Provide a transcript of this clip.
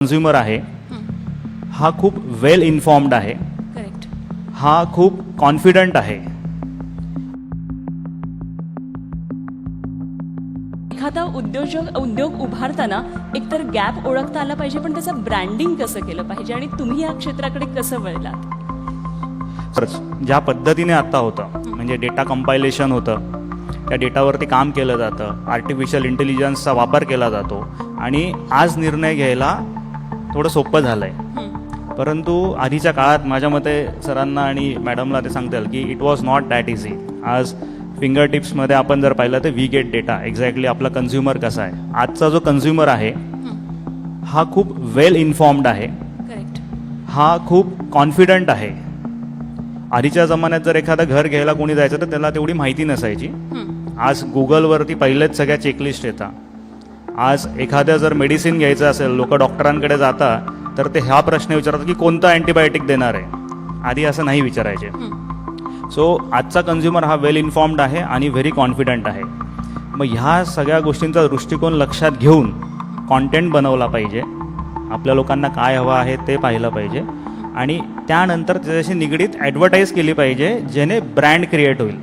Consumer आहे हा खूप वेल इन्फॉर्म्ड आहे, करेक्ट. हा खूप कॉन्फिडंट आहे. एखादा उद्योग उभारताना एकतर गॅप ओळखता आला पाहिजे, पण त्याचं ब्रँडिंग कसं केलं पाहिजे आणि तुम्ही या क्षेत्राकडे कसं वळलात? ज्या पद्धतीने आता होतं म्हणजे डेटा कंपायलेशन होतं, त्या डेटावरती काम केलं जातं, आर्टिफिशियल इंटेलिजन्सचा वापर केला जातो आणि आज निर्णय घ्यायला थोडं सोपं झालं आहे. परंतु आधीच्या काळात माझ्या मते सरांना आणि मॅडमला ते सांगता येईल की it was not that easy. आज फिंगर टिप्समध्ये आपण जर पाहिलं तर वी गेट डेटा एक्झॅक्टली आपला कन्झ्युमर कसा आहे. आजचा जो कन्झ्युमर आहे हा खूप वेल इन्फॉर्म्ड आहे, करेक्ट. हा खूप कॉन्फिडंट आहे. आधीच्या जमान्यात जर एखादं घर घ्यायला कोणी जायचं तर त्याला तेवढी माहिती नसायची. आज गुगलवरती पहिलेच सगळ्या चेकलिस्ट येतात. आज एखाद्या जर मेडिसिन घ्यायचं असेल, लोक डॉक्टरांकडे जातात तर ते हा प्रश्न विचारतात की कोणतं अँटीबायोटिक देणार आहे. आधी असं नाही विचारायचे. सो आजचा कन्झ्युमर हा वेल इन्फॉर्म्ड आहे आणि व्हेरी कॉन्फिडंट आहे. मग ह्या सगळ्या गोष्टींचा दृष्टिकोन लक्षात घेऊन कॉन्टेंट बनवला पाहिजे. आपल्या लोकांना काय हवं आहे ते पाहिलं पाहिजे आणि त्यानंतर त्याच्याशी निगडीत ॲडव्हर्टाईज केली पाहिजे, जेणे ब्रँड क्रिएट होईल.